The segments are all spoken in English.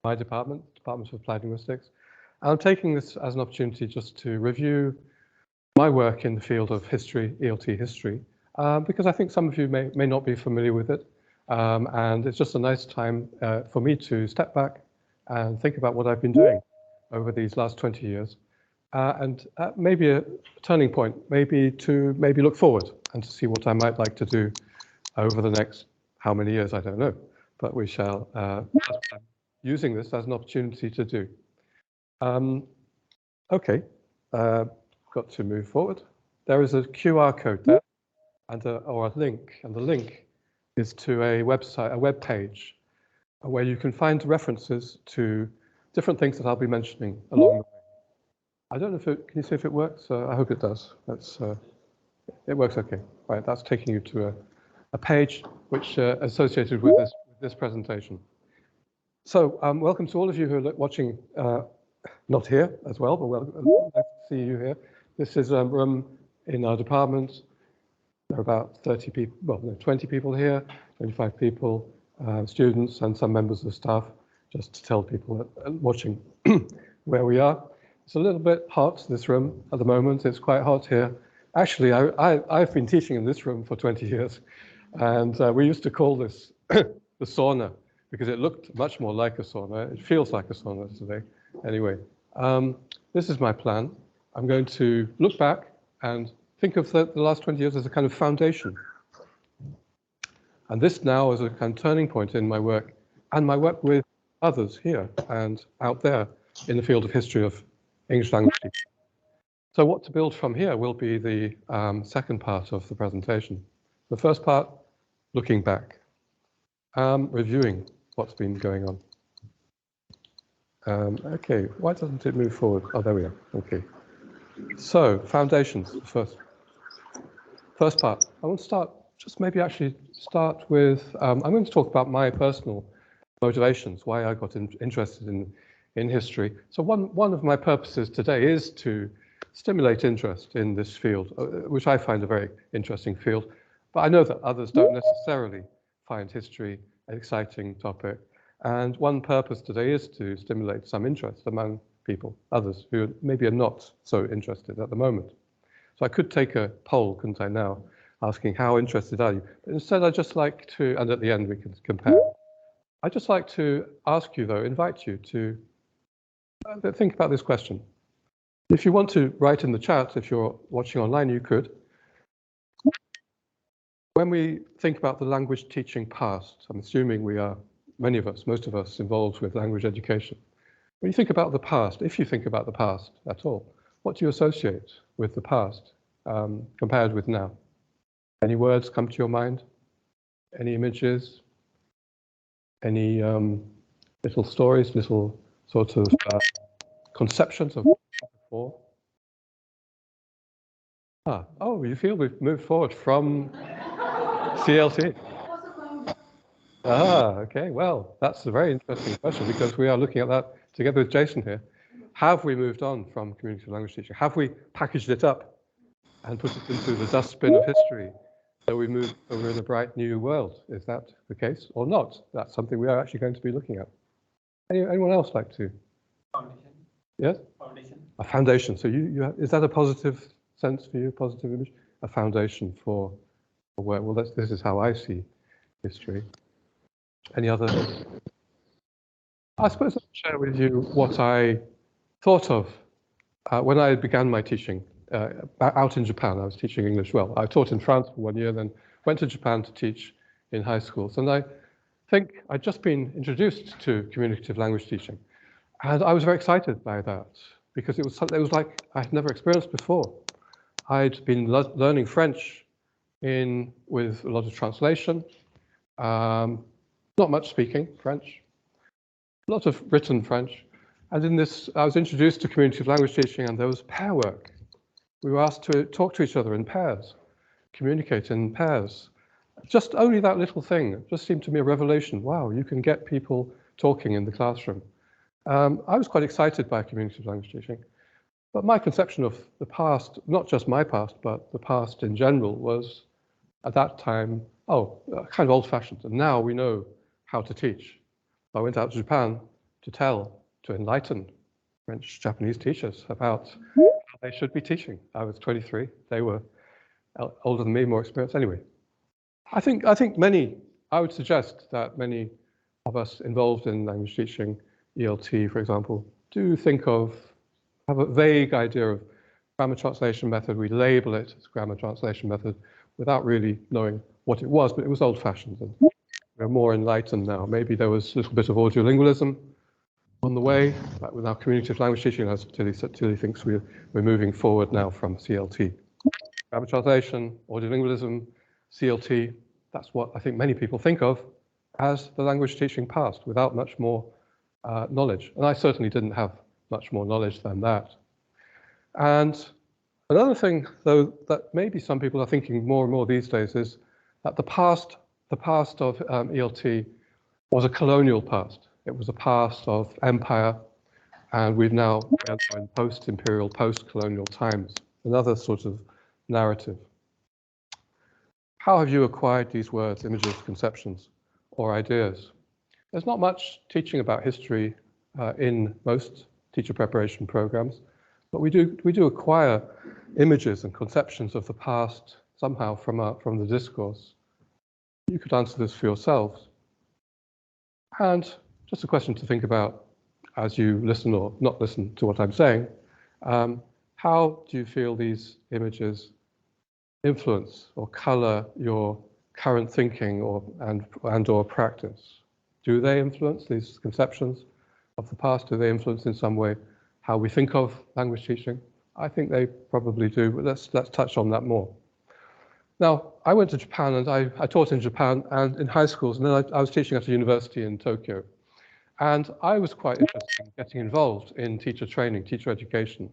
my department, Department of Applied Linguistics. And I'm taking this as an opportunity just to review my work in the field of history, ELT history, because I think some of you may not be familiar with it. And it's just a nice time for me to step back and think about what I've been doing over these last 20 years. And maybe a turning point, maybe look forward and to see what I might like to do over the next, how many years, I don't know. But we shall, using this as an opportunity to do. Okay, got to move forward. There is a QR code there, and or a link, and the link is to a website, a web page, where you can find references to different things that I'll be mentioning along the way. I don't know if it, can you see if it works? I hope it does. That's, it works okay. Right, that's taking you to a page which associated with this presentation. So welcome to all of you who are watching, not here as well, but welcome, nice to see you here. This is a room in our department. There are about 30 people, well, no, 20 people here, 25 people, students and some members of staff, just to tell people watching where we are. It's a little bit hot, this room, at the moment. It's quite hot here. Actually, I've been teaching in this room for 20 years, and we used to call this the sauna, because it looked much more like a sauna. It feels like a sauna today. Anyway, this is my plan. I'm going to look back and think of the last 20 years as a kind of foundation. And this now is a kind of turning point in my work, and my work with others here and out there in the field of history of English language teaching. So what to build from here will be the second part of the presentation. The first part, looking back, reviewing what's been going on. Okay, why doesn't it move forward? Oh, there we are. Okay. So, foundations, first part. I want to start, just maybe actually start with, I'm going to talk about my personal motivations, why I got interested in history. So one of my purposes today is to stimulate interest in this field, which I find a very interesting field. But I know that others don't necessarily find history an exciting topic. And one purpose today is to stimulate some interest among people, others who maybe are not so interested at the moment. So I could take a poll, couldn't I now, asking how interested are you? But instead I'd just like to, and at the end we can compare. I'd just like to ask you though, invite you to think about this question. If you want to write in the chat, if you're watching online, you could. When we think about the language teaching past, I'm assuming we are, many of us, most of us, involved with language education. When you think about the past, if you think about the past at all, what do you associate with the past compared with now? Any words come to your mind? Any images? Any little stories, little sort of conceptions of before? Oh, you feel we've moved forward from CLT. Okay, well, that's a very interesting question because we are looking at that together with Jason here. Have we moved on from community language teaching? Have we packaged it up and put it into the dustbin of history so we move over in a bright new world? Is that the case or not? That's something we are actually going to be looking at. Anyone else like to? Foundation. Yes? Foundation. A foundation. So is that a positive sense for you, positive image? A foundation for work. Well, this is how I see history. Any other? I suppose I'll share with you what I thought of when I began my teaching out in Japan. I was teaching English well. I taught in France for 1 year, then went to Japan to teach in high schools. And I think I'd just been introduced to communicative language teaching. And I was very excited by that because it was like I had never experienced before. I'd been learning French with a lot of translation, not much speaking French, a lot of written French. And in this, I was introduced to communicative language teaching, and there was pair work. We were asked to talk to each other in pairs, communicate in pairs. Just only that little thing just seemed to me a revelation. Wow, you can get people talking in the classroom. I was quite excited by communicative language teaching. But my conception of the past, not just my past, but the past in general, was at that time, kind of old-fashioned. And now we know how to teach. I went out to Japan to enlighten French, Japanese teachers about how they should be teaching. I was 23, they were older than me, more experienced. Anyway, I think I would suggest that many of us involved in language teaching, ELT, for example, do have a vague idea of grammar translation method. We label it as grammar translation method without really knowing what it was, but it was old-fashioned. And we're more enlightened now. Maybe there was a little bit of audiolingualism on the way, but with our communicative language teaching, as Tilly thinks we're moving forward now from CLT. Grammar translation, audiolingualism, CLT, that's what I think many people think of as the language teaching past, without much more knowledge. And I certainly didn't have much more knowledge than that. And another thing, though, that maybe some people are thinking more and more these days is that the past of ELT was a colonial past. It was a past of empire, and we're now in post-imperial, post-colonial times. Another sort of narrative. How have you acquired these words, images, conceptions, or ideas? There's not much teaching about history in most teacher preparation programs, but we do acquire images and conceptions of the past somehow from the discourse. You could answer this for yourselves. And just a question to think about as you listen or not listen to what I'm saying. How do you feel these images influence or color your current thinking or practice? Do they influence these conceptions of the past? Do they influence in some way how we think of language teaching? I think they probably do, but let's touch on that more. Now, I went to Japan and I taught in Japan and in high schools, and then I was teaching at a university in Tokyo. And I was quite interested in getting involved in teacher training, teacher education.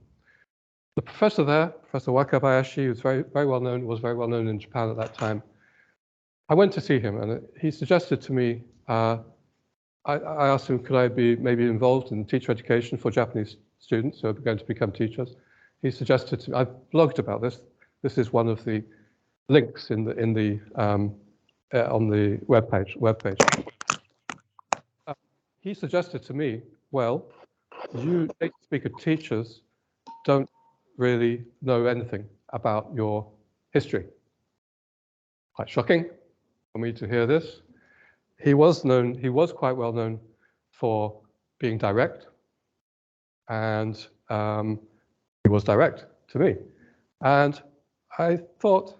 The professor there, Professor Wakabayashi, who's was very well known in Japan at that time. I went to see him and he suggested to me, I asked him, could I be maybe involved in teacher education for Japanese students who are going to become teachers? He suggested to me, I've blogged about this. This is one of the links on the webpage. He suggested to me, well, you native speaker teachers don't really know anything about your history. Quite shocking for me to hear this. He was quite well known for being direct, and he was direct to me. And I thought,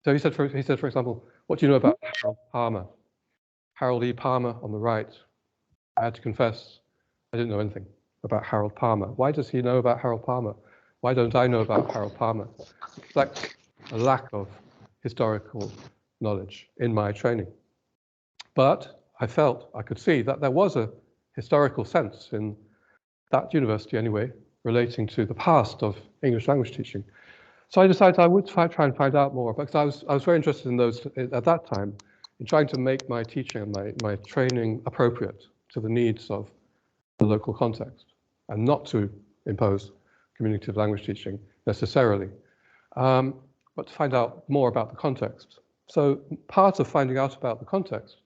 So he said, for example, what do you know about Harold Palmer? Harold E. Palmer on the right. I had to confess, I didn't know anything about Harold Palmer. Why does he know about Harold Palmer? Why don't I know about Harold Palmer? It's like a lack of historical knowledge in my training. But I felt, I could see that there was a historical sense in that university anyway, relating to the past of English language teaching. So I decided I would try and find out more, because I was very interested in those at that time, in trying to make my teaching and my training appropriate to the needs of the local context, and not to impose communicative language teaching necessarily, but to find out more about the context. So part of finding out about the context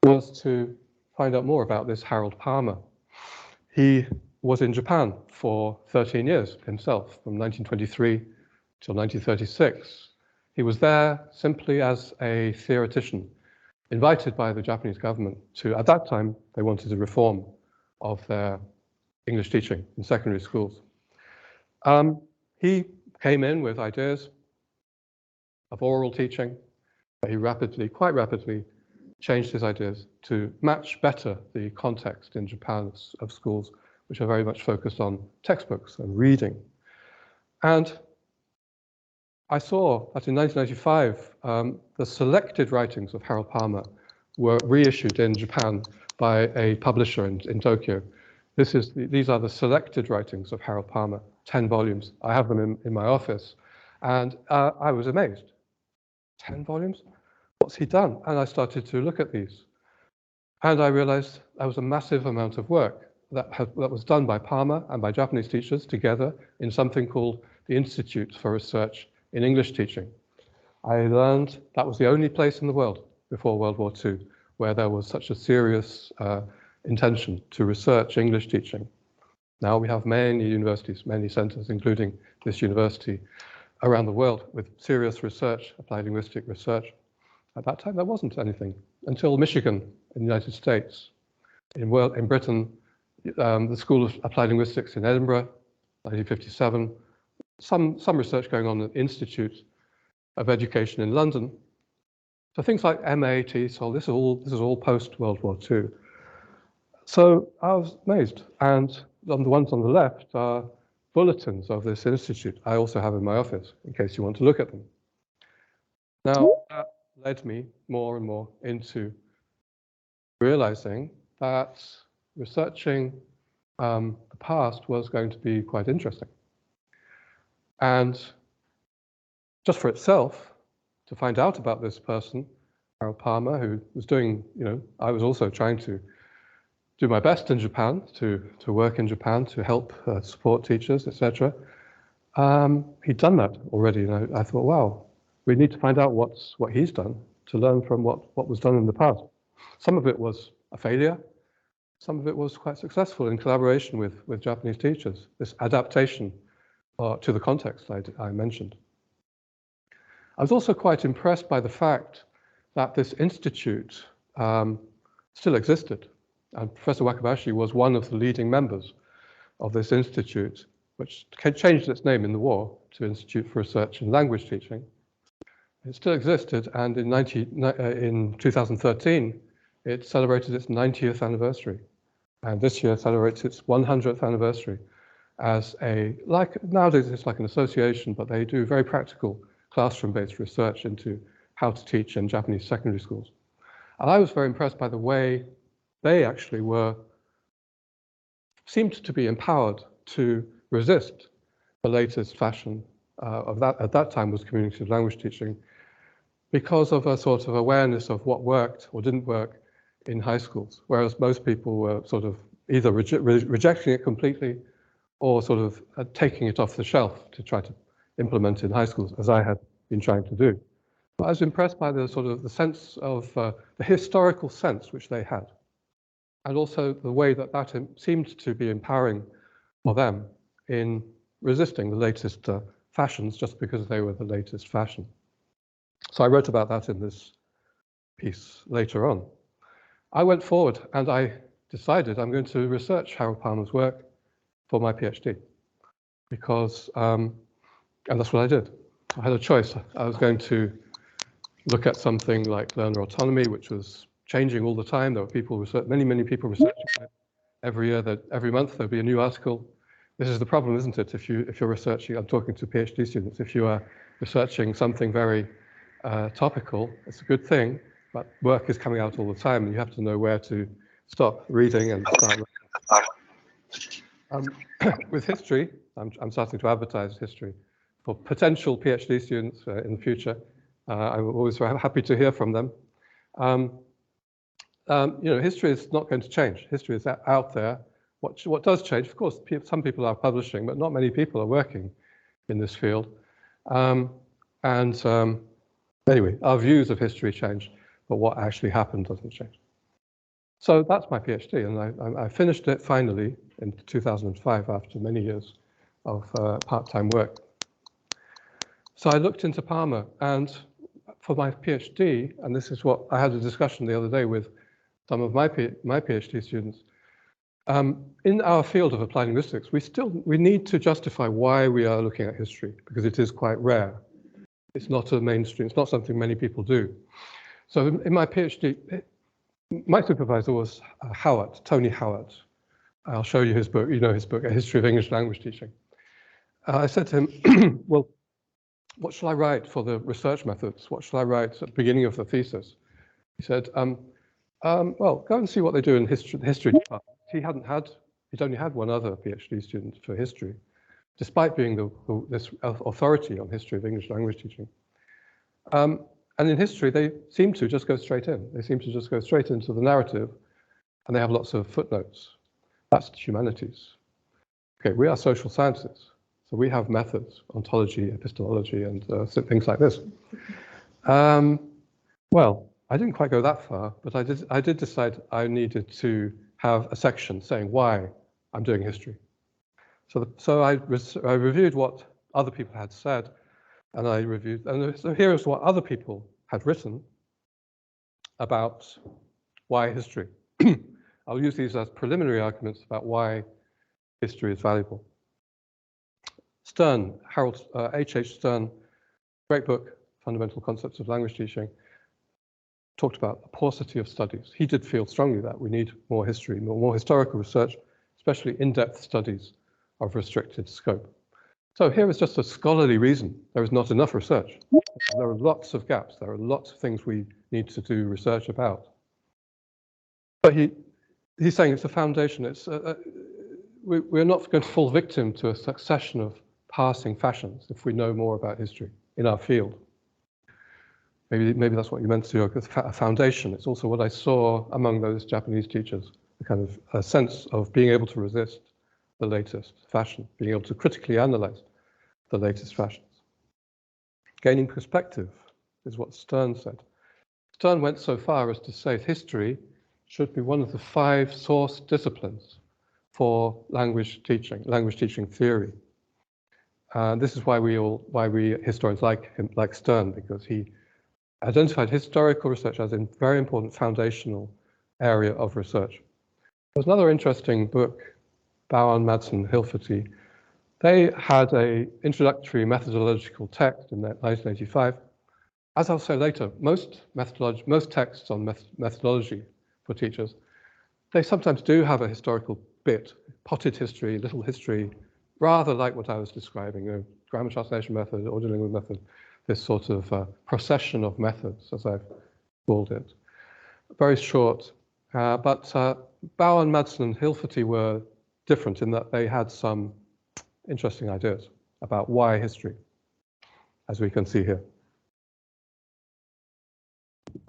was to find out more about this Harold Palmer. He was in Japan for 13 years himself, from 1923 till 1936. He was there simply as a theoretician, invited by the Japanese government to, at that time, they wanted a reform of their English teaching in secondary schools. He came in with ideas of oral teaching, but he quite rapidly, changed his ideas to match better the context in Japan of schools, which are very much focused on textbooks and reading. And I saw that in 1995, the selected writings of Harold Palmer were reissued in Japan by a publisher in Tokyo. These are the selected writings of Harold Palmer, 10 volumes. I have them in my office. And I was amazed. 10 volumes? What's he done? And I started to look at these. And I realized there was a massive amount of work that was done by Palmer and by Japanese teachers together in something called the Institute for Research in English Teaching. I learned that was the only place in the world before World War II where there was such a serious intention to research English teaching. Now we have many universities, many centers, including this university, around the world with serious research, applied linguistic research. At that time, there wasn't anything until Michigan in the United States. In Britain, the School of Applied Linguistics in Edinburgh, 1957. Some research going on at the Institute of Education in London. So things like MAT, so this is all post-World War II. So I was amazed. And on the ones on the left are bulletins of this institute I also have in my office, in case you want to look at them. Now, that led me more and more into realizing that researching the past was going to be quite interesting. And just for itself, to find out about this person, Harold Palmer, who was doing, I was also trying to do my best in Japan, to work in Japan, to help support teachers, etc. He'd done that already, and I thought, wow, we need to find out what he's done to learn from what was done in the past. Some of it was a failure. Some of it was quite successful in collaboration with Japanese teachers, this adaptation to the context I mentioned. I was also quite impressed by the fact that this institute still existed. And Professor Wakabayashi was one of the leading members of this institute, which changed its name in the war to Institute for Research in Language Teaching. It still existed, and in 2013, it celebrated its 90th anniversary. And this year celebrates its 100th anniversary as nowadays it's like an association, but they do very practical classroom-based research into how to teach in Japanese secondary schools. And I was very impressed by the way they actually seemed to be empowered to resist the latest fashion at that time was communicative language teaching, because of a sort of awareness of what worked or didn't work in high schools, whereas most people were sort of either rejecting it completely or sort of taking it off the shelf to try to implement in high schools, as I had been trying to do. But I was impressed by the sort of the sense of the historical sense which they had, and also the way that seemed to be empowering for them in resisting the latest fashions just because they were the latest fashion. So I wrote about that in this piece later on. I went forward and I decided I'm going to research Harold Palmer's work for my PhD, because, and that's what I did. I had a choice. I was going to look at something like learner autonomy, which was changing all the time. There were people, many people researching it. Every month there'd be a new article. This is the problem, isn't it? If you're researching, I'm talking to PhD students, if you are researching something very topical, it's a good thing, but work is coming out all the time, and you have to know where to stop reading and start reading. With history, I'm starting to advertise history for potential PhD students in the future. I'm always very happy to hear from them. History is not going to change. History is out there. What does change, of course, some people are publishing, but not many people are working in this field. Anyway, our views of history change, but what actually happened doesn't change. So that's my PhD, and I finished it finally in 2005 after many years of part-time work. So I looked into Palmer, and for my PhD, and this is what I had a discussion the other day with some of my PhD students, in our field of applied linguistics, we need to justify why we are looking at history, because it is quite rare. It's not a mainstream, it's not something many people do. So in my PhD, my supervisor was Tony Howard. I'll show you his book, his book, A History of English Language Teaching. I said to him, well, what shall I write for the research methods? What shall I write at the beginning of the thesis? He said, well, go and see what they do in the history department. He'd only had one other PhD student for history, despite being this authority on history of English language teaching. And in history, they seem to just go straight in. They seem to just go straight into the narrative, and they have lots of footnotes. That's humanities. Okay, we are social sciences, so we have methods, ontology, epistemology, and things like this. Well, I didn't quite go that far, but I did decide I needed to have a section saying why I'm doing history. So I reviewed what other people had said, and so here is what other people had written about why history. I'll use these as preliminary arguments about why history is valuable. Stern, Harold H.H. Stern, great book, Fundamental Concepts of Language Teaching, talked about the paucity of studies. He did feel strongly that we need more history, more historical research, especially in-depth studies of restricted scope. So here is just a scholarly reason. There is not enough research. There are lots of gaps. There are lots of things we need to do research about. But he's saying it's a foundation. We're not going to fall victim to a succession of passing fashions if we know more about history in our field. Maybe that's what you meant to, a foundation. It's also what I saw among those Japanese teachers, a kind of a sense of being able to resist the latest fashion, being able to critically analyze the latest fashions. Gaining perspective is what Stern said. Stern went so far as to say history should be one of the 5 source disciplines for language teaching theory. This is why we historians like him, like Stern, because he identified historical research as a very important foundational area of research. There's another interesting book, Bowen, Madsen, Hilferty. They had an introductory methodological text in 1985. As I'll say later, most texts on methodology for teachers, they sometimes do have a historical bit, potted history, little history, rather like what I was describing, grammar translation method, ordinary method, this sort of procession of methods, as I've called it. Very short, but Bowen, Madsen, and Hilferty were different in that they had some interesting ideas about why history, as we can see here.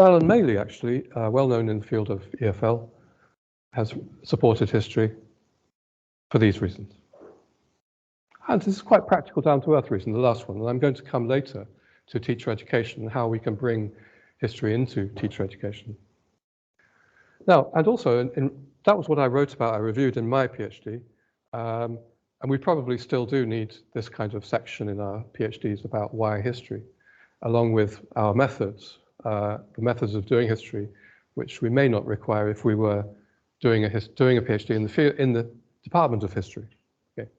Alan Maley, actually, well known in the field of EFL, has supported history for these reasons. And this is quite practical, down-to-earth reason, the last one, and I'm going to come later to teacher education and how we can bring history into teacher education. Now, and also, that was what I wrote about, I reviewed in my PhD, and we probably still do need this kind of section in our PhDs about why history, along with our methods, the methods of doing history, which we may not require if we were doing a PhD in the department of history. Okay.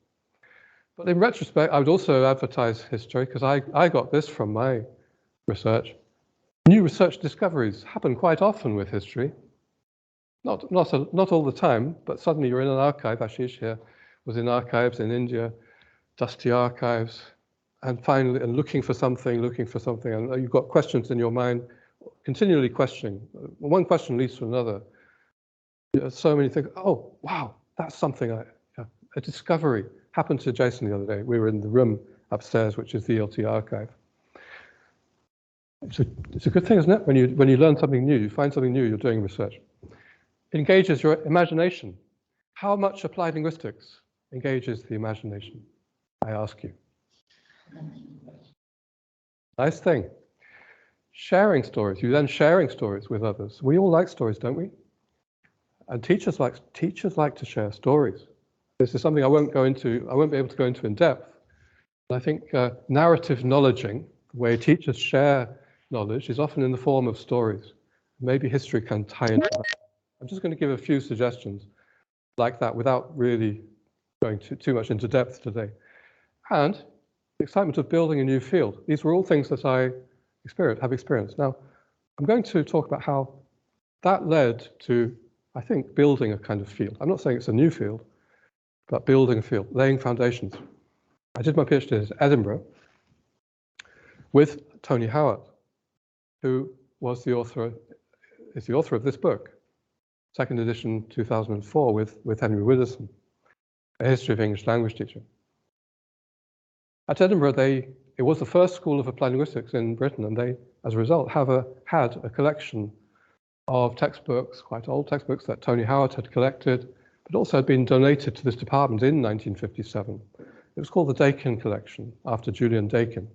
But in retrospect, I would also advertise history because I got this from my research. New research discoveries happen quite often with history. Not all the time, but suddenly you're in an archive. Ashish here was in archives in India, dusty archives, and finally, looking for something, and you've got questions in your mind, continually questioning. One question leads to another. So many things. Oh, wow, that's something, a discovery. Happened to Jason the other day. We were in the room upstairs, which is the ELT archive. It's a good thing, isn't it? When you learn something new, you find something new, you're doing research. It engages your imagination. How much applied linguistics engages the imagination? I ask you. Nice thing. Sharing stories. You then sharing stories with others. We all like stories, don't we? And teachers like to share stories. This is something I won't be able to go into in depth. But I think narrative knowledging, the way teachers share knowledge, is often in the form of stories. Maybe history can tie into that. I'm just going to give a few suggestions like that without really going too much into depth today. And the excitement of building a new field. These were all things that I have experienced. Now, I'm going to talk about how that led to, I think, building a kind of field. I'm not saying it's a new field, but building a field, laying foundations. I did my PhD at Edinburgh with Tony Howard, who is the author of this book, second edition, 2004, with Henry Widdowson, A History of English Language Teaching. At Edinburgh, it was the first school of applied linguistics in Britain, and they, as a result, had a collection of textbooks, quite old textbooks that Tony Howard had collected, but also had been donated to this department in 1957. It was called the Dakin Collection, after Julian Dakin.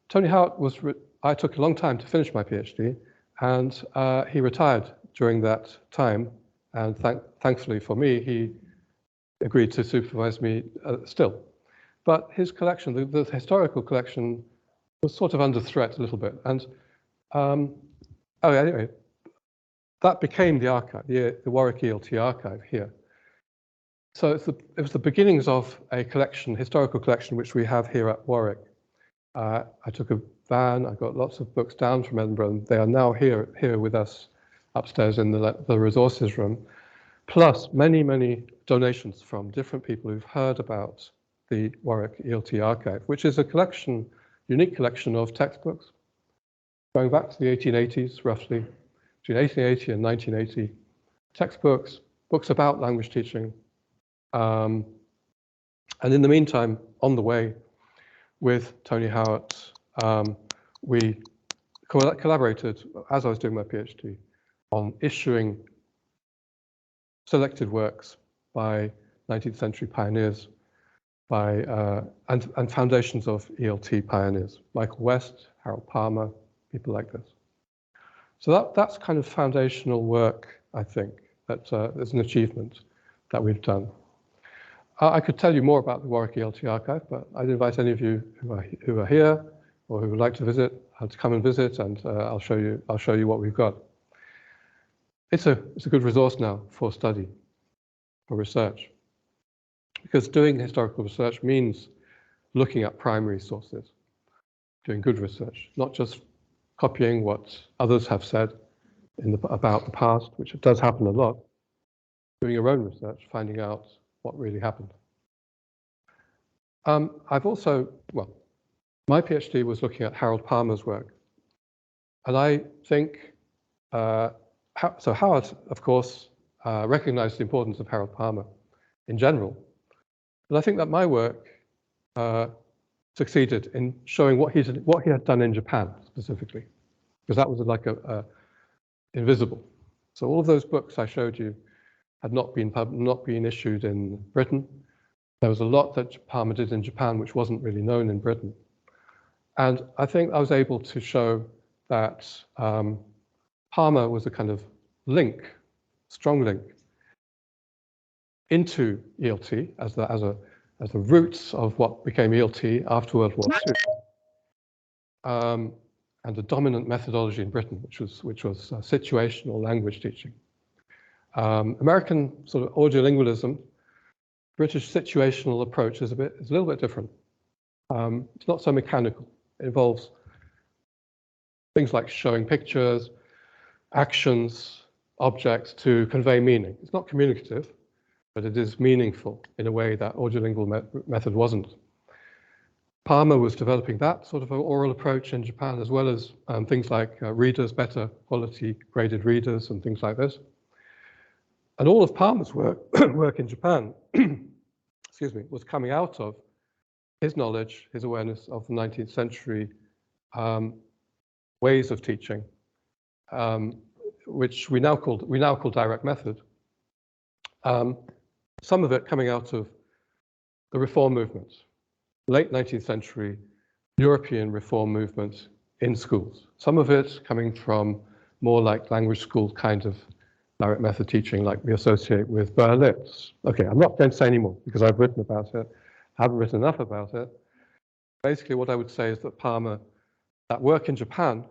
Tony Howard I took a long time to finish my PhD, and he retired during that time, and thankfully for me, he agreed to supervise me still. But his collection, the historical collection, was sort of under threat a little bit. And anyway, that became the archive, the Warwick ELT archive here. So it was the beginnings of a collection, historical collection, which we have here at Warwick. I took a van, I got lots of books down from Edinburgh, and they are now here with us upstairs in the resources room, plus many, many donations from different people who've heard about the Warwick ELT archive, which is a collection, unique collection of textbooks, going back to the 1880s, roughly, between 1880 and 1980, textbooks, books about language teaching. And in the meantime, on the way, with Tony Howard, we collaborated, as I was doing my PhD, on issuing selected works by 19th century pioneers and foundations of ELT pioneers, Michael West, Harold Palmer, people like this. So that's kind of foundational work, I think, that is an achievement that we've done. I could tell you more about the Warwick ELT archive, but I'd invite any of you who are here or who would like to visit to come and visit, and I'll show you what we've got. It's a good resource now for study, for research, because doing historical research means looking at primary sources, doing good research, not just copying what others have said about the past, which does happen a lot, doing your own research, finding out what really happened. I've also, well, my PhD was looking at Harold Palmer's work. And I think, so Howard, of course, recognized the importance of Harold Palmer in general. But I think that my work succeeded in showing what he had done in Japan specifically, because that was like invisible. So all of those books I showed you had not been issued in Britain. There was a lot that Palmer did in Japan which wasn't really known in Britain. And I think I was able to show that Palmer was a kind of link, strong link, into ELT as the roots of what became ELT after World War II, and the dominant methodology in Britain, which was situational language teaching. American sort of audiolingualism, British situational approach is a little bit different. It's not so mechanical. It involves things like showing pictures, actions, objects to convey meaning. It's not communicative, but it is meaningful in a way that audiolingual method wasn't. Palmer was developing that sort of oral approach in Japan, as well as things like readers, better quality graded readers and things like this. And all of Palmer's work in Japan, excuse me, was coming out of his knowledge, his awareness of the 19th century ways of teaching, which we now call direct method. Some of it coming out of the reform movement, late 19th century European reform movement in schools. Some of it coming from more like language school kind of direct method teaching, like we associate with Berlitz. Okay, I'm not going to say anymore because I've written about it. I haven't written enough about it. Basically, what I would say is that Palmer, that work in Japan,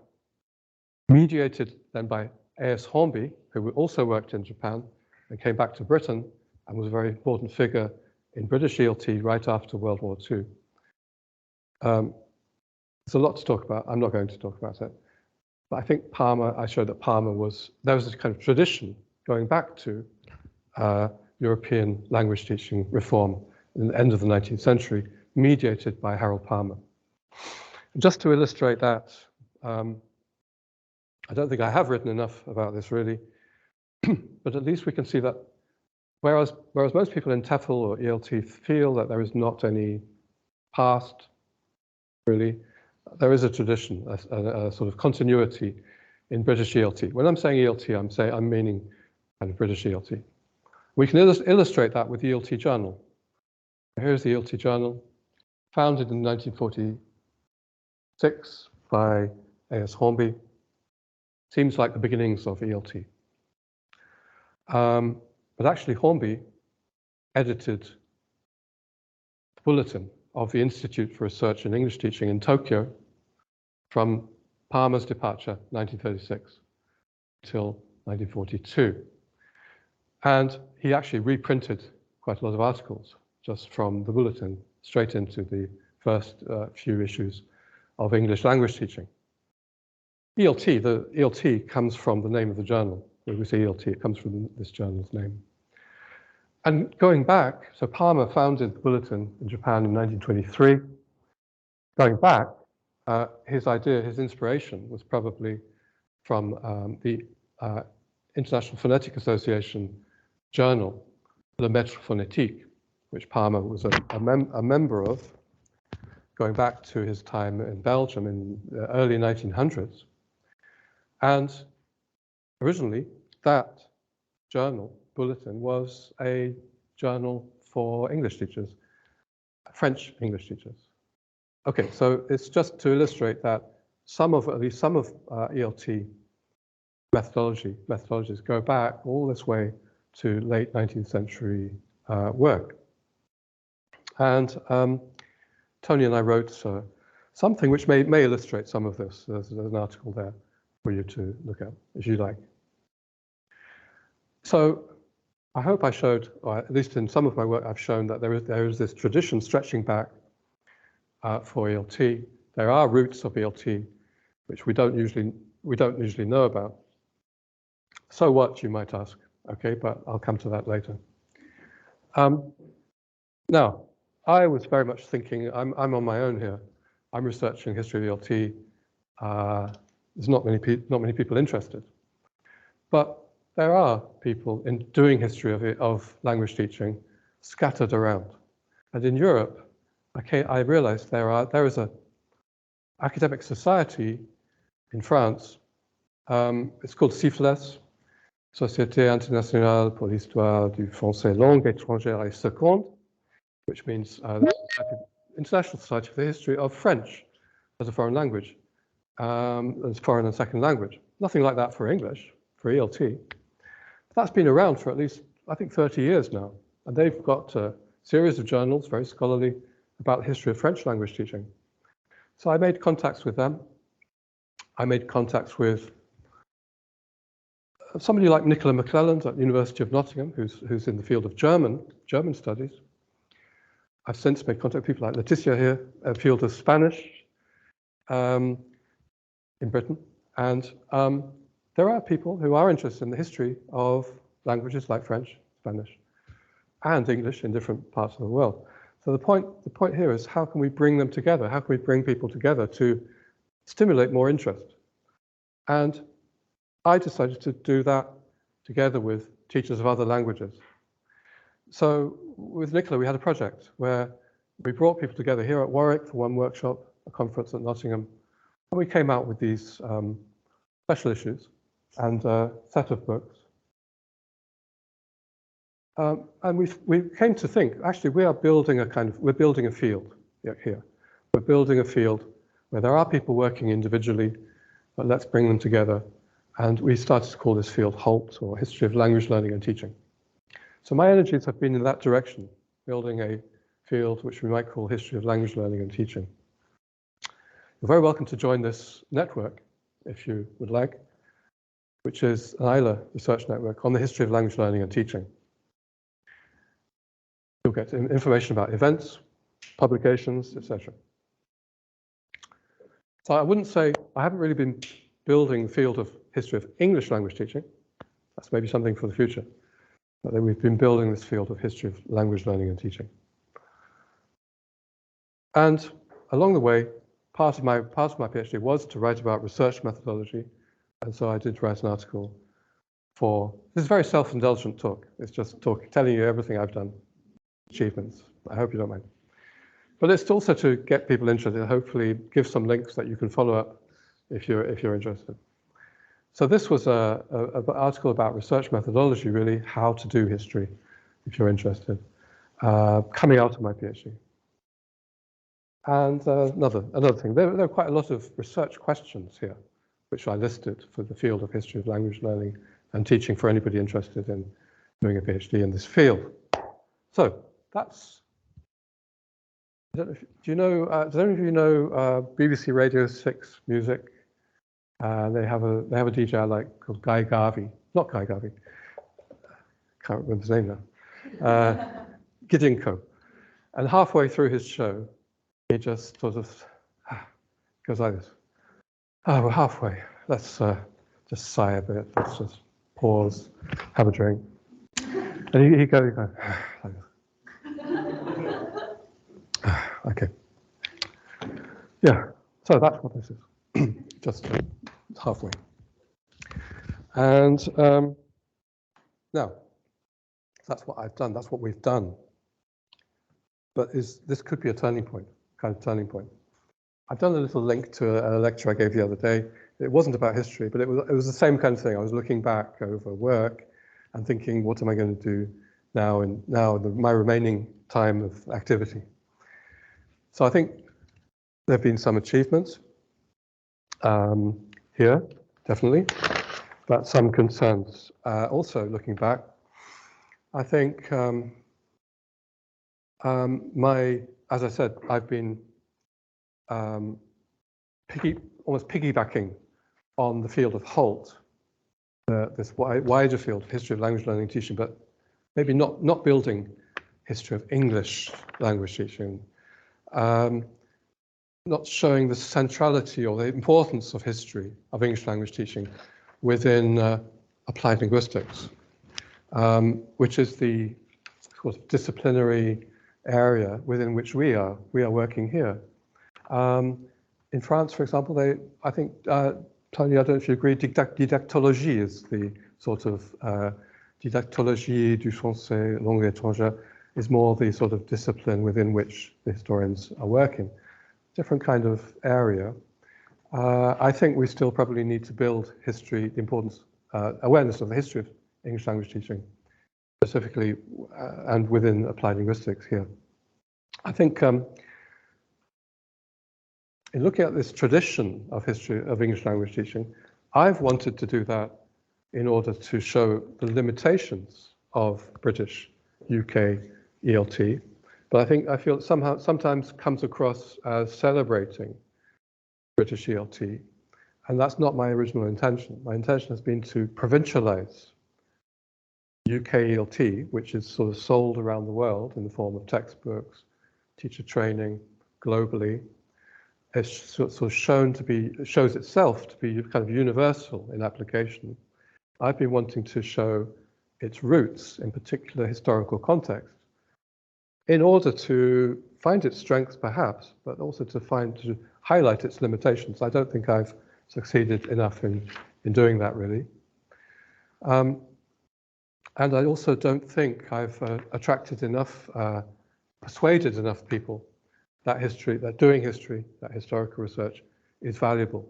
mediated then by A.S. Hornby, who also worked in Japan and came back to Britain and was a very important figure in British ELT right after World War II. There's a lot to talk about. I'm not going to talk about it. But I think Palmer, I showed that Palmer there was a kind of tradition going back to European language teaching reform in the end of the 19th century, mediated by Harold Palmer. And just to illustrate that, I don't think I have written enough about this really, but at least we can see that whereas most people in TEFL or ELT feel that there is not any past, really, there is a tradition, a sort of continuity in British ELT. When I'm saying ELT, I'm meaning kind of British ELT. We can illustrate that with the ELT Journal. Here's the ELT Journal, founded in 1946 by A.S. Hornby. Seems like the beginnings of ELT. But actually Hornby edited the bulletin of the Institute for Research in English Teaching in Tokyo from Palmer's departure, 1936, till 1942. And he actually reprinted quite a lot of articles just from the bulletin straight into the first few issues of English language teaching. ELT, the ELT comes from the name of the journal. When we say ELT, it comes from this journal's name. And going back, so Palmer founded the bulletin in Japan in 1923. Going back, his idea, his inspiration was probably from the International Phonetic Association journal, Le Maître Phonétique, which Palmer was a member of, going back to his time in Belgium in the early 1900s. And originally, that journal, bulletin, was a journal for English teachers, French English teachers. Okay, so it's just to illustrate that at least some of ELT methodologies go back all this way to late 19th century work. And Tony and I wrote something which may illustrate some of this. There's an article there for you to look at, if you like. So I hope I showed, or at least in some of my work, I've shown that there is this tradition stretching back for ELT. There are roots of ELT which we don't usually know about. So what, you might ask? Okay, but I'll come to that later. Now, I was very much thinking, I'm on my own here. I'm researching history of ELT. There's not many people interested, but there are people in doing history of language teaching scattered around. And in Europe, I realized there is an academic society in France. It's called CIFLES, Société Internationale pour l'Histoire du Français Langue Étrangère et Seconde, which means International Society for the History of French as a foreign language, as foreign and second language. Nothing like that for English, for ELT. That's been around for at least, I think, 30 years now. And they've got a series of journals, very scholarly, about the history of French language teaching. So I made contacts with them. I made contacts with somebody like Nicola McClelland at the University of Nottingham, who's in the field of German studies. I've since made contact with people like Leticia here, a field of Spanish in Britain. And there are people who are interested in the history of languages like French, Spanish, and English in different parts of the world. So the point here is, how can we bring them together? How can we bring people together to stimulate more interest? And I decided to do that together with teachers of other languages. So with Nicola, we had a project where we brought people together here at Warwick for one workshop, a conference at Nottingham, and we came out with these special issues and a set of books. And we came to think, actually, we're building a field here. We're building a field where there are people working individually, but let's bring them together. And we started to call this field HALT, or History of Language Learning and Teaching. So my energies have been in that direction, building a field which we might call History of Language Learning and Teaching. You're very welcome to join this network, if you would like, which is an ILA research network on the history of language learning and teaching. You'll get information about events, publications, etc. So I wouldn't say, I haven't really been building the field of history of English language teaching. That's maybe something for the future. But then we've been building this field of history of language learning and teaching. And along the way, part of my PhD was to write about research methodology. And so I did write an article for, this is a very self-indulgent talk. It's just telling you everything I've done, achievements. I hope you don't mind. But it's also to get people interested, hopefully give some links that you can follow up if you're interested. So this was an article about research methodology, really, how to do history, if you're interested, coming out of my PhD. And another thing, there are quite a lot of research questions here, which I listed for the field of history of language learning and teaching for anybody interested in doing a PhD in this field. So that's, I don't know if, do you know, does any of you know BBC Radio 6 Music? They have a DJ I like called Guy Garvey, not Guy Garvey, can't remember his name now, Gidinko. And halfway through his show, he just sort of goes like this. Oh, we're halfway. Let's just sigh a bit. Let's just pause, have a drink. And he goes like this. Okay. Yeah, so that's what this is. Just halfway. And now, that's what I've done. That's what we've done. But this could be a turning point, kind of turning point. I've done a little link to a lecture I gave the other day. It wasn't about history, but it was the same kind of thing. I was looking back over work and thinking, what am I going to do now in my remaining time of activity? So I think there have been some achievements here, definitely, but some concerns. Also, looking back, I think as I said, I've been almost piggybacking on the field of Holt, this wider field of history of language learning and teaching, but maybe not building history of English language teaching, not showing the centrality or the importance of history of English language teaching within applied linguistics, which is the sort of disciplinary area within which we are working here. In France, for example, I think, Tony, I don't know if you agree, didactologie is the sort of, didactologie du français langue étrangère is more the sort of discipline within which the historians are working. Different kind of area. I think we still probably need to build history, the importance, awareness of the history of English language teaching, specifically, and within applied linguistics here. I think in looking at this tradition of history of English language teaching, I've wanted to do that in order to show the limitations of British, UK, ELT. But I feel it sometimes comes across as celebrating British ELT, and that's not my original intention. My intention has been to provincialize UK ELT, which is sort of sold around the world in the form of textbooks, teacher training globally. It's sort of shows itself to be kind of universal in application. I've been wanting to show its roots in particular historical context in order to find its strengths perhaps, but also to highlight its limitations. I don't think I've succeeded enough in doing that really. And I also don't think I've attracted enough, persuaded enough people that doing history, that historical research is valuable.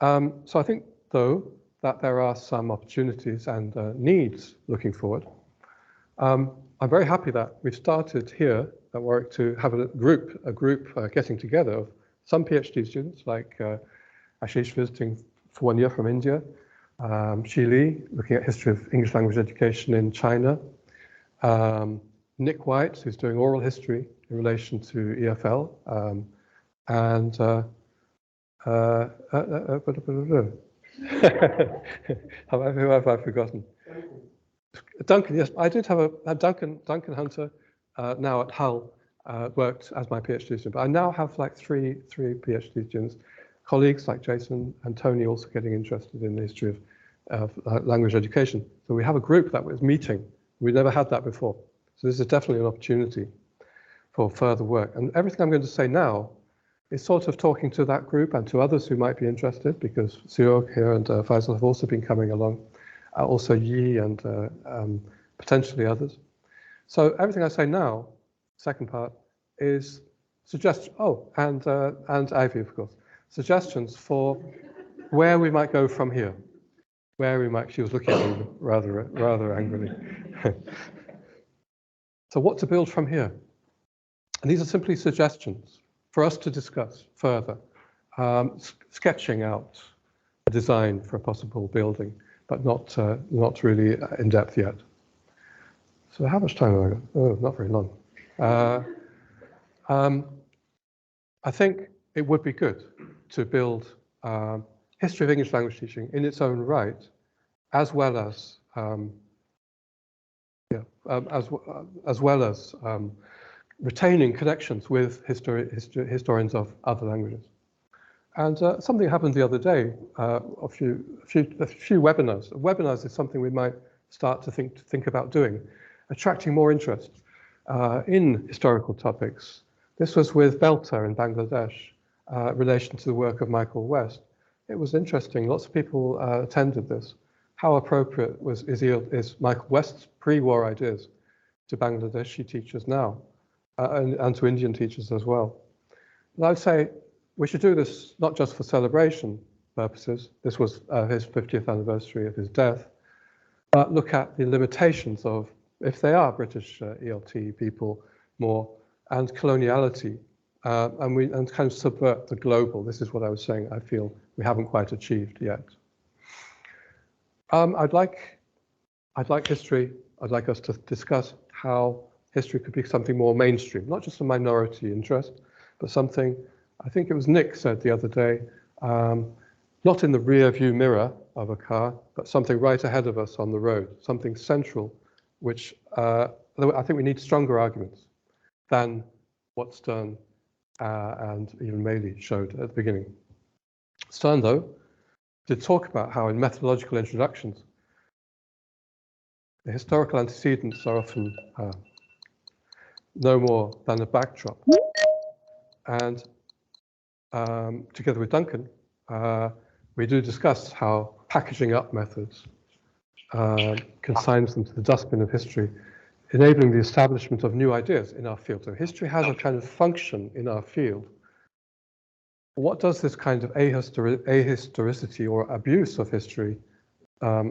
So I think, though, that there are some opportunities and needs looking forward. I'm very happy that we've started here at Warwick to have a group getting together of some PhD students, like Ashish visiting for 1 year from India, Shi Li looking at history of English language education in China, Nick White, who's doing oral history in relation to EFL, and who have I forgotten? Duncan, yes, I did have a Duncan Hunter, now at Hull, worked as my PhD student, but I now have like three PhD students, colleagues like Jason and Tony also getting interested in the history of language education. So we have a group that was meeting. We never had that before. So this is definitely an opportunity for further work. And everything I'm going to say now is sort of talking to that group and to others who might be interested, because Siog here and Faisal have also been coming along, also Yi and potentially others. So everything I say now, second part, is suggestions. Oh, and Ivy, of course, suggestions for where we might go from here. Where we might. She was looking at me rather angrily. So what to build from here? And these are simply suggestions for us to discuss further, sketching out a design for a possible building. but not really in depth yet. So how much time have I got? Oh, not very long. I think it would be good to build history of English language teaching in its own right, as well as retaining connections with historians of other languages. And something happened the other day. A few webinars. Webinars is something we might start to think about doing, attracting more interest in historical topics. This was with Belter in Bangladesh, relation to the work of Michael West. It was interesting. Lots of people attended this. How appropriate is Michael West's pre-war ideas to Bangladeshi teachers now, and to Indian teachers as well? And I'd say we should do this not just for celebration purposes. This was his 50th anniversary of his death, but look at the limitations of, if they are British ELT people more, and coloniality, and kind of subvert the global. This is what I was saying. I feel we haven't quite achieved yet. I'd like history. I'd like us to discuss how history could be something more mainstream, not just a minority interest, but something. I think it was Nick said the other day, not in the rear view mirror of a car, but something right ahead of us on the road, something central, which I think we need stronger arguments than what Stern and even Maley showed at the beginning. Stern, though, did talk about how in methodological introductions, the historical antecedents are often no more than a backdrop. And together with Duncan, we do discuss how packaging up methods consigns them to the dustbin of history, enabling the establishment of new ideas in our field. So history has a kind of function in our field. What does this kind of ahistoricity or abuse of history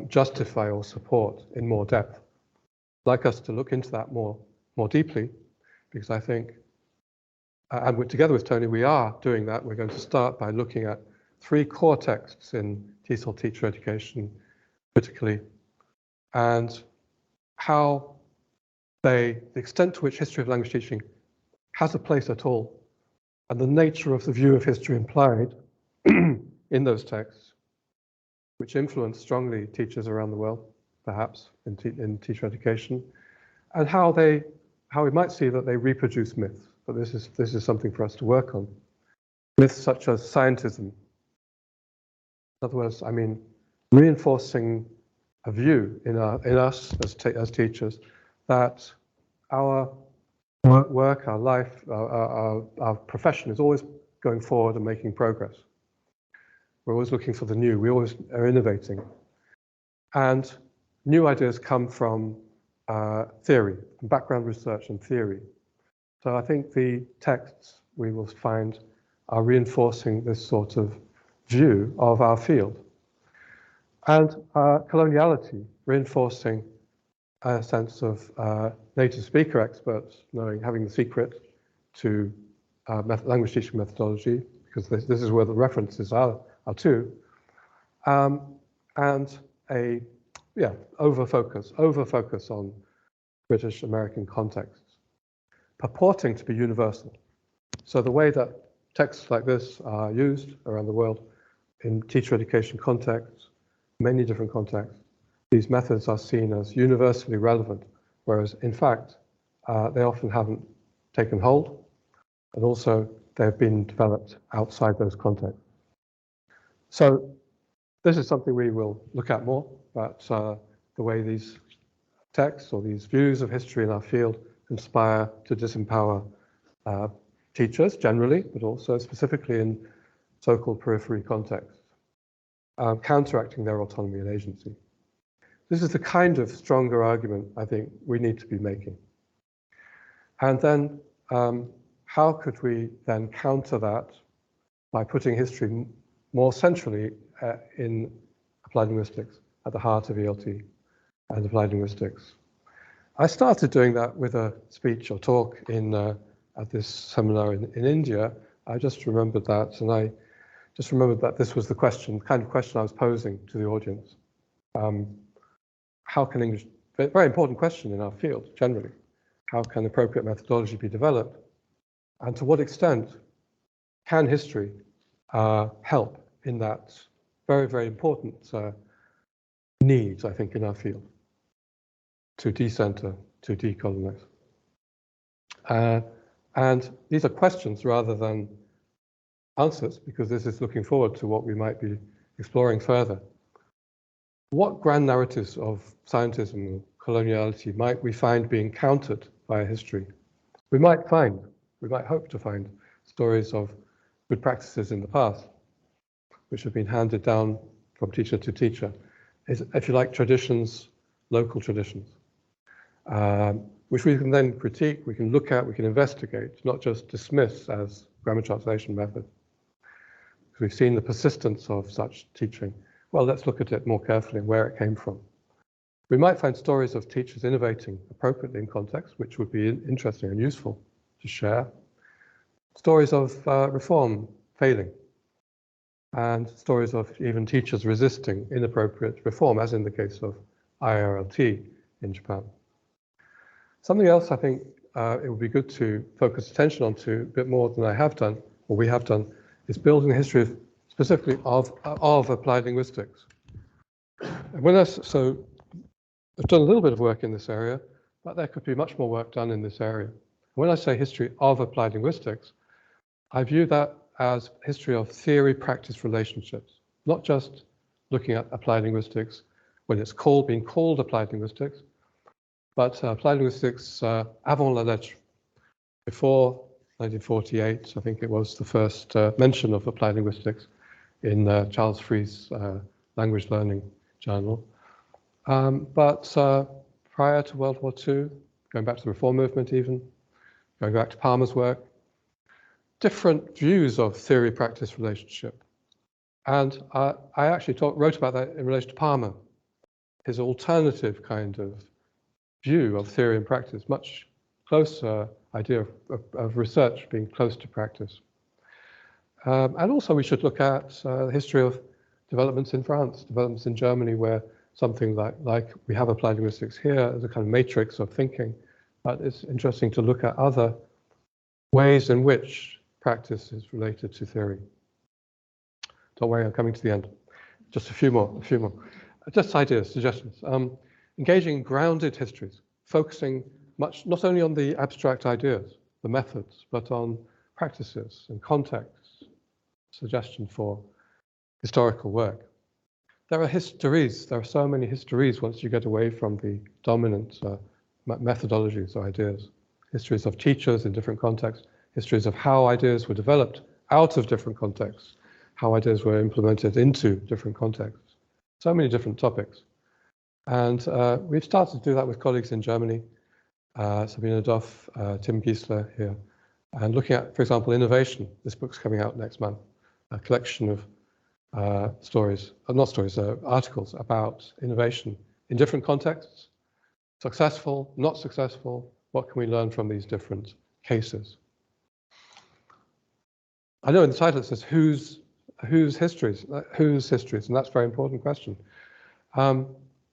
justify or support in more depth? I'd like us to look into that more deeply, because I think, and together with Tony, we are doing that. We're going to start by looking at 3 core texts in TESOL teacher education, particularly, and how the extent to which history of language teaching has a place at all, and the nature of the view of history implied in those texts, which influence strongly teachers around the world, perhaps in teacher education, and how we might see that they reproduce myths. But this is something for us to work on. Myths such as scientism. In other words, I mean, reinforcing a view in us as teachers that our work, our life, our profession is always going forward and making progress. We're always looking for the new. We always are innovating. And new ideas come from theory, from background research and theory. So I think the texts we will find are reinforcing this sort of view of our field. And coloniality, reinforcing a sense of native speaker experts having the secret to language teaching methodology, because this is where the references are to, and a over-focus on British American contexts, purporting to be universal. So the way that texts like this are used around the world in teacher education contexts, many different contexts, these methods are seen as universally relevant, whereas in fact, they often haven't taken hold, and also they've been developed outside those contexts. So this is something we will look at more, but the way these texts or these views of history in our field conspire to disempower teachers generally, but also specifically in so-called periphery contexts, counteracting their autonomy and agency. This is the kind of stronger argument I think we need to be making. And then how could we then counter that by putting history more centrally in applied linguistics, at the heart of ELT and applied linguistics? I started doing that with a speech or talk at this seminar in India. I just remembered that, and I just remembered that this was the kind of question I was posing to the audience. How can English, very important question in our field generally, how can appropriate methodology be developed? And to what extent can history help in that very, very important need, I think, in our field to decenter, to decolonize? And these are questions rather than answers, because this is looking forward to what we might be exploring further. What grand narratives of scientism or coloniality might we find being countered by history? We might hope to find stories of good practices in the past, which have been handed down from teacher to teacher, if you like, traditions, local traditions, which we can then critique, we can look at, we can investigate, not just dismiss as grammar translation method. Because we've seen the persistence of such teaching. Well, let's look at it more carefully and where it came from. We might find stories of teachers innovating appropriately in context, which would be interesting and useful to share. Stories of reform failing, and stories of even teachers resisting inappropriate reform, as in the case of IRLT in Japan. Something else I think it would be good to focus attention on to a bit more than I have done, or we have done, is building a history specifically of applied linguistics. And so I've done a little bit of work in this area, but there could be much more work done in this area. When I say history of applied linguistics, I view that as history of theory-practice relationships, not just looking at applied linguistics when it's being called applied linguistics, but applied linguistics avant la lettre. Before 1948, I think it was the first mention of applied linguistics in Charles Free's language learning journal. But prior to World War II, going back to the Reform movement even, going back to Palmer's work, different views of theory-practice relationship. And I actually wrote about that in relation to Palmer, his alternative kind of view of theory and practice, much closer idea of research being close to practice. And also we should look at the history of developments in France, developments in Germany, where something like we have applied linguistics here as a kind of matrix of thinking, but it's interesting to look at other ways in which practice is related to theory. Don't worry, I'm coming to the end. Just a few more. Just ideas, suggestions. Engaging grounded histories, focusing much, not only on the abstract ideas, the methods, but on practices and contexts. Suggestion for historical work. There are histories, there are so many histories once you get away from the dominant methodologies or ideas. Histories of teachers in different contexts, histories of how ideas were developed out of different contexts, how ideas were implemented into different contexts. So many different topics. And we've started to do that with colleagues in Germany, Sabine Doff, Tim Giesler here, and looking at, for example, innovation. This book's coming out next month, a collection of articles about innovation in different contexts, successful, not successful, what can we learn from these different cases? I know in the title it says whose histories, and that's a very important question.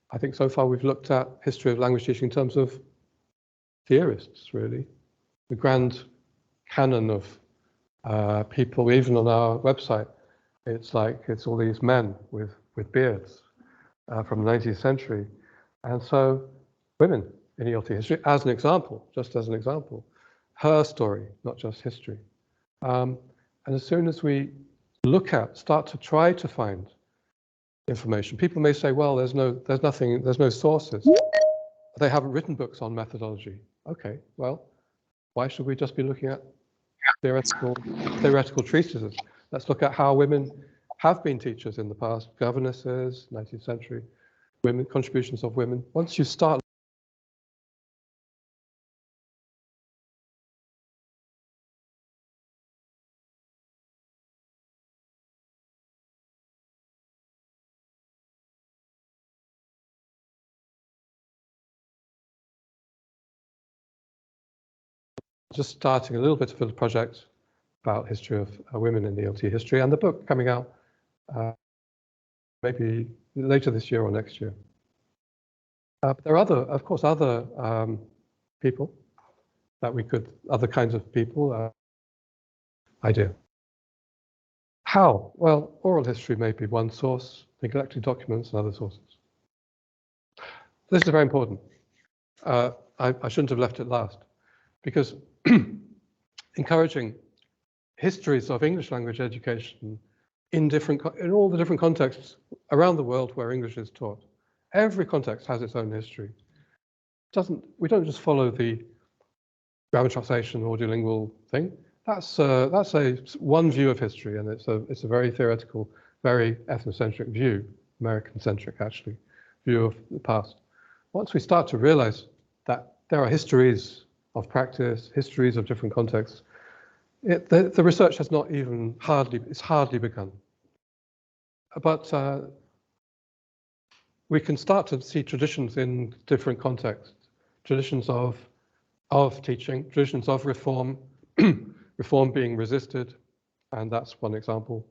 I think so far we've looked at history of language teaching in terms of theorists, really. The grand canon of people, even on our website, it's all these men with beards from the 19th century. And so women in ELT history, as an example, just as an example, her story, not just history. And as soon as we start to try to find information, people may say, well, there's no sources. They haven't written books on methodology. Okay, well, why should we just be looking at theoretical treatises? Let's look at how women have been teachers in the past, governesses, 19th century, women, contributions of women. Once you start just starting a little bit of a project about history of women in ELT history, and the book coming out maybe later this year or next year. But there are of course, other people that other kinds of people, idea. How? Well, oral history may be one source, neglected documents and other sources. This is very important. I shouldn't have left it last, because encouraging histories of English language education in all the different contexts around the world where English is taught. Every context has its own history. We don't just follow the grammar translation audiolingual thing. That's one view of history, and it's a very theoretical, very ethnocentric view, American-centric actually, view of the past. Once we start to realize that there are histories of practice, histories of different contexts, the research has not even it's hardly begun. But we can start to see traditions in different contexts, traditions of teaching, traditions of reform, reform being resisted, and that's one example.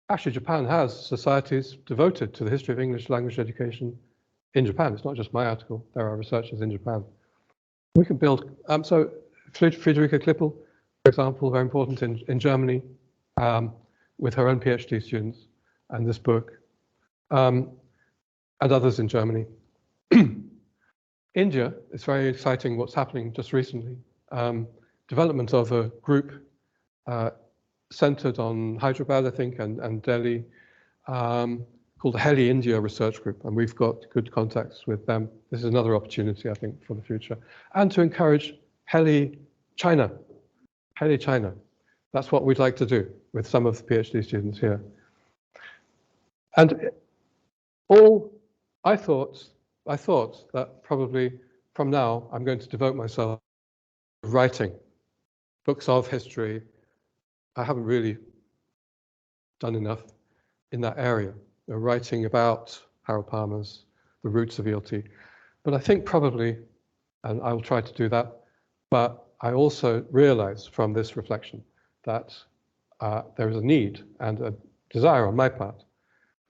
Actually, Japan has societies devoted to the history of English language education in Japan. It's not just my article. There are researchers in Japan. We can build, so Friederike Klippel, for example, very important in Germany, with her own PhD students and this book, and others in Germany. India, it's very exciting what's happening just recently. Development of a group centered on Hyderabad, I think, and Delhi, called the Heli India Research Group, and we've got good contacts with them. This is another opportunity, I think, for the future. And to encourage Heli China. Heli China. That's what we'd like to do with some of the PhD students here. And I thought that probably from now I'm going to devote myself to writing books of history. I haven't really done enough in that area. Writing about Harold Palmer's, the roots of ELT. But I think probably, and I will try to do that, but I also realize from this reflection that there is a need and a desire on my part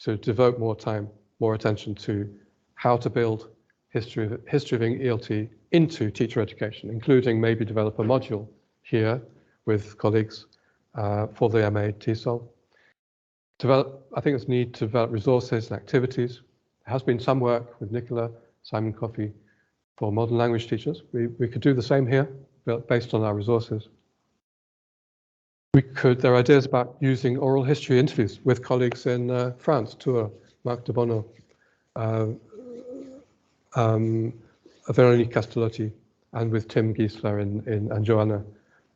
to devote more time, more attention to how to build history of ELT into teacher education, including maybe develop a module here with colleagues for the MA TESOL. I think there's need to develop resources and activities. There has been some work with Nicola Simon Coffey for modern language teachers. We could do the same here, based on our resources. There are ideas about using oral history interviews with colleagues in France, Tours, Marc de Bono, Veronique Castellotti, and with Tim Giesler and Joanna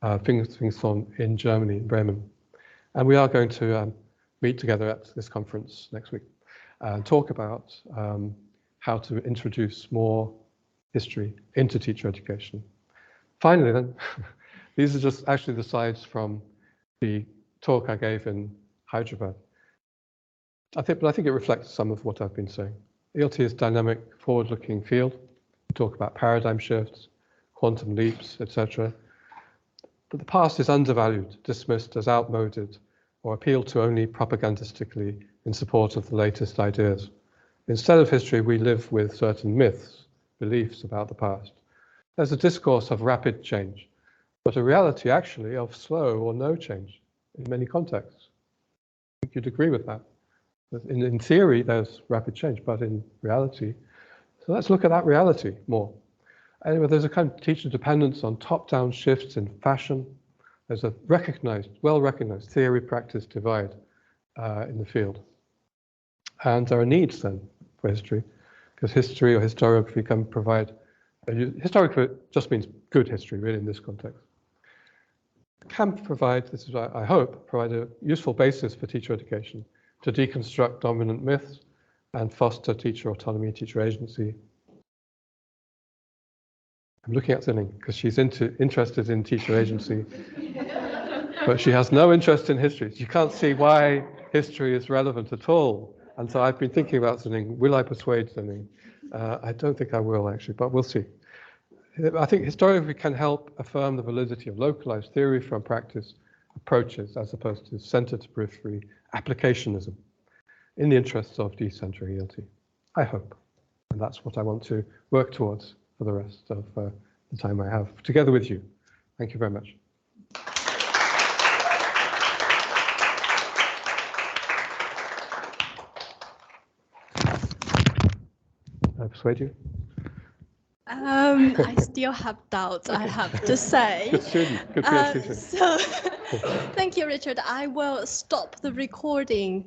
Pfingston in Germany, Bremen. And we are going to meet together at this conference next week and talk about how to introduce more history into teacher education. Finally then, these are just actually the slides from the talk I gave in Hyderabad. But I think it reflects some of what I've been saying. ELT is a dynamic, forward-looking field. We talk about paradigm shifts, quantum leaps, etc. But the past is undervalued, dismissed as outmoded, or appealed to only propagandistically in support of the latest ideas. Instead of history, we live with certain myths, beliefs about the past. There's a discourse of rapid change, but a reality actually of slow or no change in many contexts. I think you'd agree with that. In theory, there's rapid change, but in reality, so let's look at that reality more. Anyway, there's a kind of teacher dependence on top-down shifts in fashion. There's a well-recognized theory-practice divide in the field. And there are needs then for history, because history or historiography can provide, historiography just means good history really in this context. Can provide, this is what I hope, provide a useful basis for teacher education to deconstruct dominant myths and foster teacher autonomy, teacher agency. I'm looking at Zinning because she's interested in teacher agency, but she has no interest in history. You can't see why history is relevant at all. And so I've been thinking about Zinning. Will I persuade Zinning? I don't think I will actually, but we'll see. I think historiography can help affirm the validity of localized theory from practice approaches as opposed to center to periphery applicationism. in the interests of decentering ELT. I hope. And that's what I want to work towards for the rest of the time I have together with you. Thank you very much. Did I persuade you? I still have doubts, I have to say. Good student. Good PhD student. So, thank you, Richard. I will stop the recording